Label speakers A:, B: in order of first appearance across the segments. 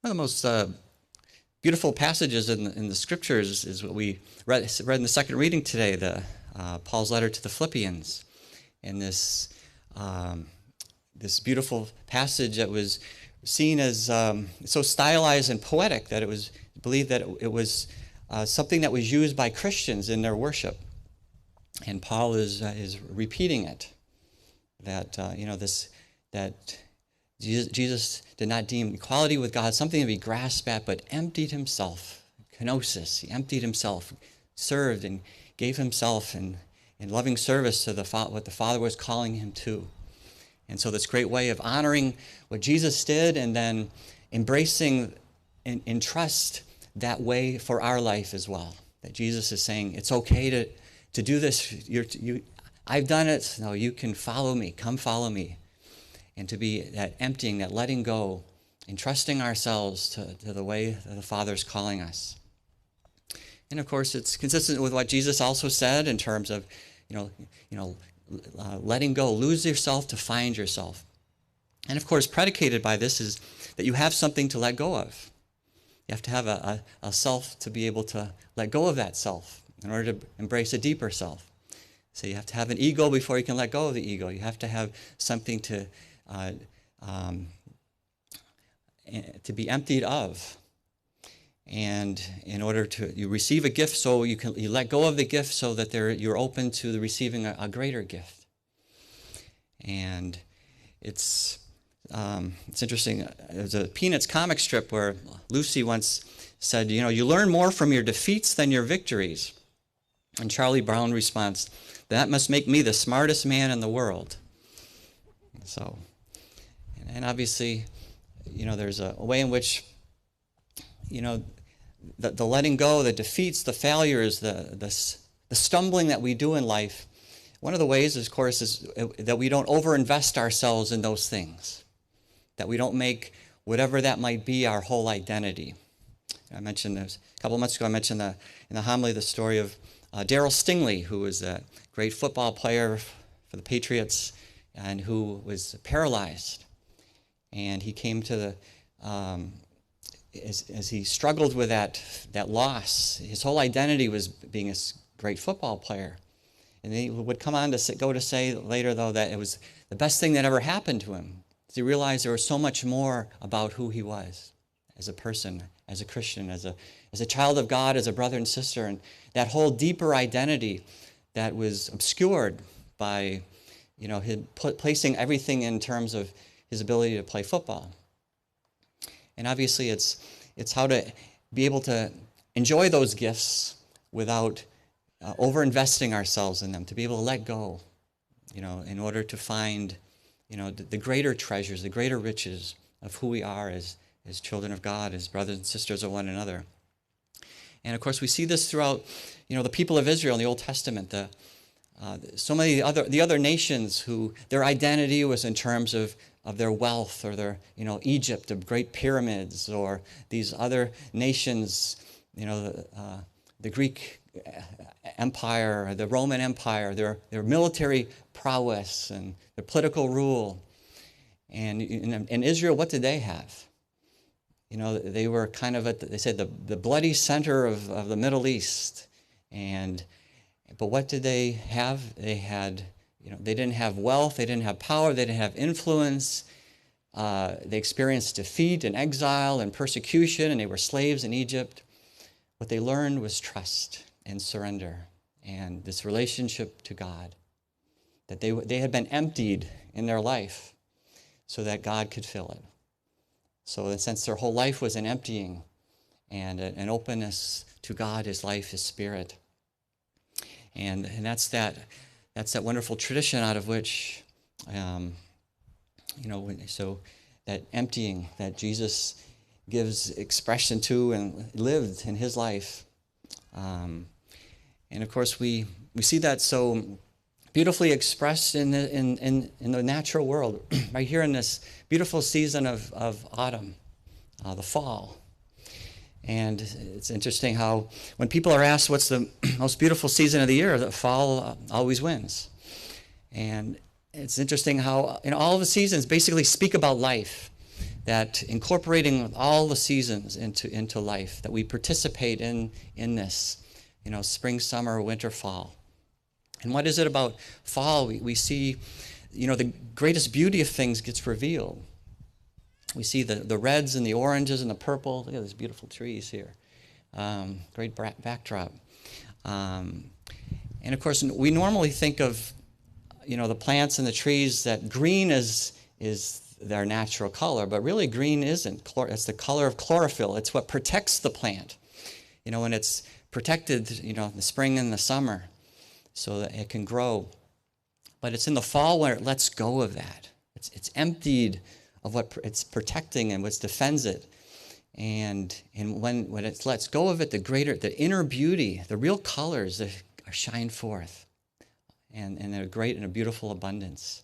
A: One of the most beautiful passages in the scriptures is what we read in the second reading today, Paul's letter to the Philippians. And this beautiful passage that was seen as so stylized and poetic that it was believed that it was something that was used by Christians in their worship. And Paul is repeating it, that that Jesus did not deem equality with God something to be grasped at, but emptied himself, kenosis. He emptied himself, served and gave himself in loving service to what the Father was calling him to. And so this great way of honoring what Jesus did and then embracing in trust that way for our life as well. That Jesus is saying, it's okay to do this. I've done it. No, you can follow me. Come follow me. And to be that emptying, that letting go, and trusting ourselves to the way that the Father's calling us. And of course, it's consistent with what Jesus also said in terms of, letting go, lose yourself to find yourself. And of course, predicated by this is that you have something to let go of. You have to have a self to be able to let go of that self in order to embrace a deeper self. So you have to have an ego before you can let go of the ego. You have to have something to be emptied of. And in order you receive a gift, so you let go of the gift so that you're open to receiving a greater gift. And it's interesting. There's a Peanuts comic strip where Lucy once said, you learn more from your defeats than your victories. And Charlie Brown responds, that must make me the smartest man in the world. So, and obviously, there's a way in which, the letting go, the defeats, the failures, the stumbling that we do in life, one of the ways, of course, is that we don't overinvest ourselves in those things, that we don't make whatever that might be our whole identity. I mentioned this a couple of months ago, in the homily the story of Darryl Stingley, who was a great football player for the Patriots and who was paralyzed. And he came to as he struggled with that loss, his whole identity was being a great football player. And he would come on to say later, though, that it was the best thing that ever happened to him. He realized there was so much more about who he was as a person, as a Christian, as a child of God, as a brother and sister, and that whole deeper identity that was obscured by, him placing everything in terms of his ability to play football. And obviously, it's how to be able to enjoy those gifts without over-investing ourselves in them, to be able to let go, in order to find, the greater treasures, the greater riches of who we are as children of God, as brothers and sisters of one another. And of course, we see this throughout, the people of Israel in the Old Testament. So many the other nations who their identity was in terms of their wealth, or their, Egypt, the great pyramids, or these other nations, the Greek Empire, the Roman Empire, their military prowess and their political rule. And in Israel, what did they have? They were kind of they said the bloody center of the Middle East. But what did they have? They had, they didn't have wealth, they didn't have power, they didn't have influence. They experienced defeat and exile and persecution, and they were slaves in Egypt. What they learned was trust and surrender and this relationship to God, that they had been emptied in their life so that God could fill it. So in a sense, their whole life was an emptying and an openness to God, His life, His Spirit. And that's that wonderful tradition out of which, so that emptying that Jesus gives expression to and lived in His life. And of course, we see that so beautifully expressed in the natural world, right here in this beautiful season of autumn, the fall. And it's interesting how when people are asked what's the most beautiful season of the year, the fall always wins. And it's interesting how all of the seasons basically speak about life, that incorporating all the seasons into life, that we participate in this, spring, summer, winter, fall. And what is it about fall? We see, the greatest beauty of things gets revealed. We see the reds and the oranges and the purple. Look at these beautiful trees here. Great backdrop. And of course, we normally think of, the plants and the trees, that green is their natural color, but really green isn't. It's the color of chlorophyll. It's what protects the plant, and it's protected, in the spring and the summer so that it can grow. But it's in the fall where it lets go of that. It's emptied of what it's protecting and what defends it. And when it lets go of it, the inner beauty, the real colors that shine forth. And they're great in a beautiful abundance.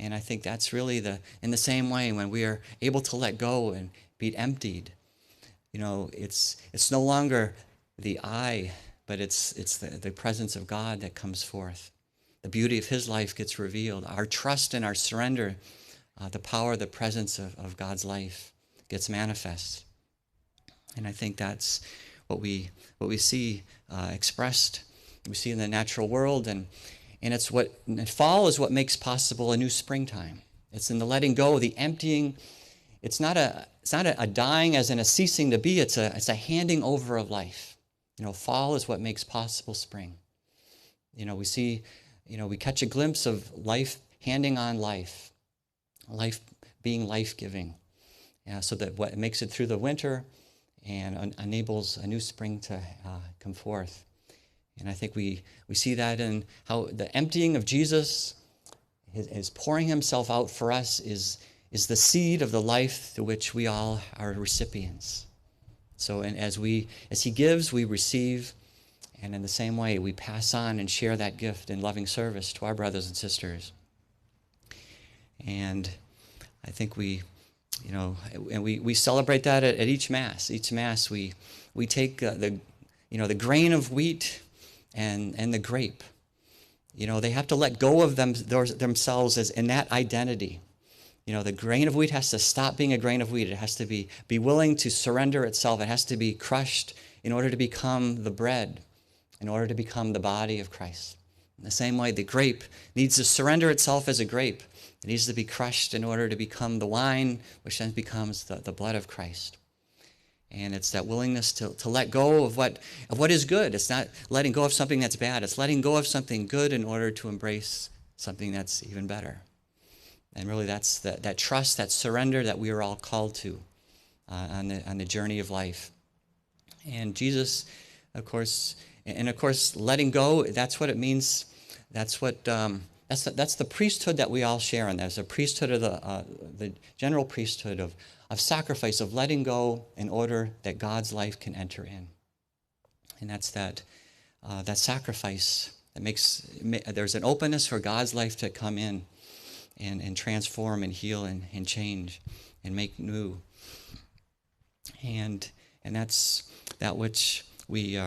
A: And I think that's really in the same way, when we are able to let go and be emptied, it's no longer the I, but it's the presence of God that comes forth. The beauty of his life gets revealed. Our trust and our surrender, the power, the presence of God's life gets manifest. And I think that's what we see expressed. We see in the natural world, and it's fall is what makes possible a new springtime. It's in the letting go, the emptying. It's not a dying as in a ceasing to be. It's a handing over of life. Fall is what makes possible spring. We see, we catch a glimpse of life handing on life being life-giving, so that what makes it through the winter and enables a new spring to come forth. And I think we see that in how the emptying of Jesus, his pouring himself out for us, is the seed of the life to which we all are recipients. So, and as he gives, we receive, and in the same way, we pass on and share that gift in loving service to our brothers and sisters. And I think we celebrate that at each Mass. Each Mass, we take the grain of wheat and the grape. They have to let go of themselves as in that identity. The grain of wheat has to stop being a grain of wheat. It has to be willing to surrender itself. It has to be crushed in order to become the bread, in order to become the body of Christ. In the same way, the grape needs to surrender itself as a grape. It needs to be crushed in order to become the wine, which then becomes the blood of Christ. And it's that willingness to let go of what is good. It's not letting go of something that's bad. It's letting go of something good in order to embrace something that's even better. And really, that's that trust, that surrender that we are all called to on the journey of life. And Jesus, of course, letting go. That's what it means. That's what. That's the priesthood that we all share in. There's a priesthood of the general priesthood of sacrifice, of letting go in order that God's life can enter in. And that's that sacrifice that there's an openness for God's life to come in and transform and heal and change and make new. And that's that which we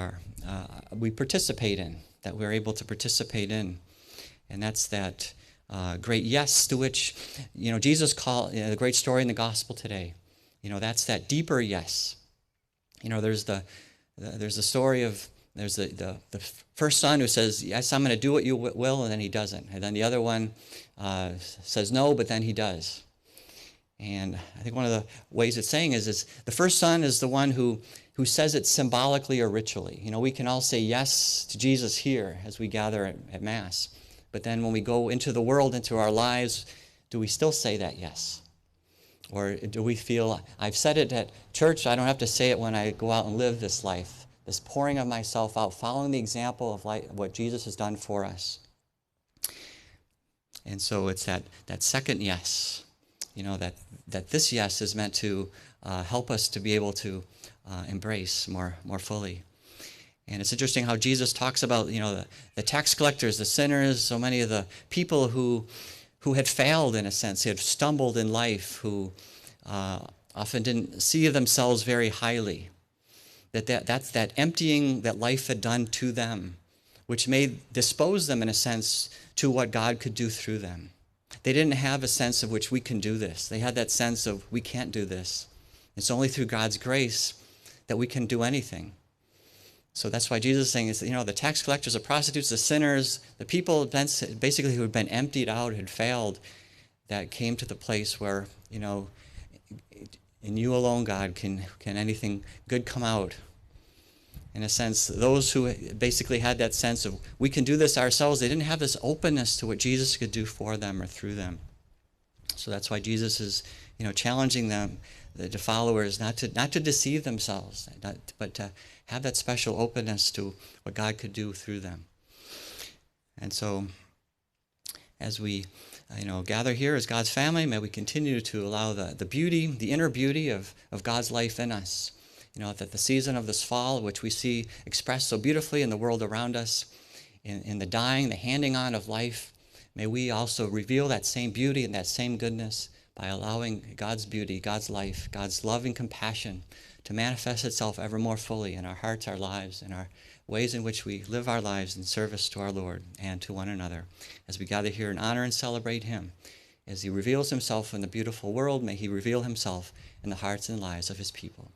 A: participate in, that we're able to participate in. And that's that great yes to which, Jesus called, the great story in the gospel today. That's that deeper yes. There's the story of, there's the first son who says, yes, I'm going to do what you will, and then he doesn't. And then the other one says no, but then he does. And I think one of the ways it's saying is the first son is the one who says it symbolically or ritually. We can all say yes to Jesus here as we gather at Mass. But then when we go into the world, into our lives, do we still say that yes? Or do we feel, I've said it at church, I don't have to say it when I go out and live this life, this pouring of myself out, following the example of what Jesus has done for us. And so it's that second yes, that this yes is meant to help us to be able to embrace more fully. And it's interesting how Jesus talks about, the tax collectors, the sinners, so many of the people who had failed in a sense, who had stumbled in life, who often didn't see themselves very highly. That's that emptying that life had done to them, which may dispose them in a sense to what God could do through them. They didn't have a sense of which we can do this. They had that sense of we can't do this. It's only through God's grace that we can do anything. So that's why Jesus is saying, is, the tax collectors, the prostitutes, the sinners, the people basically who had been emptied out, had failed, that came to the place where, in you alone, God, can anything good come out. In a sense, those who basically had that sense of we can do this ourselves, they didn't have this openness to what Jesus could do for them or through them. So that's why Jesus is, challenging them, the followers, not to deceive themselves, but to have that special openness to what God could do through them. And so, as we, gather here as God's family, may we continue to allow the beauty, the inner beauty of God's life in us. That the season of this fall, which we see expressed so beautifully in the world around us, in the dying, the handing on of life, may we also reveal that same beauty and that same goodness by allowing God's beauty, God's life, God's love and compassion to manifest itself ever more fully in our hearts, our lives, and our ways in which we live our lives in service to our Lord and to one another. As we gather here and honor and celebrate him, as he reveals himself in the beautiful world, may he reveal himself in the hearts and lives of his people.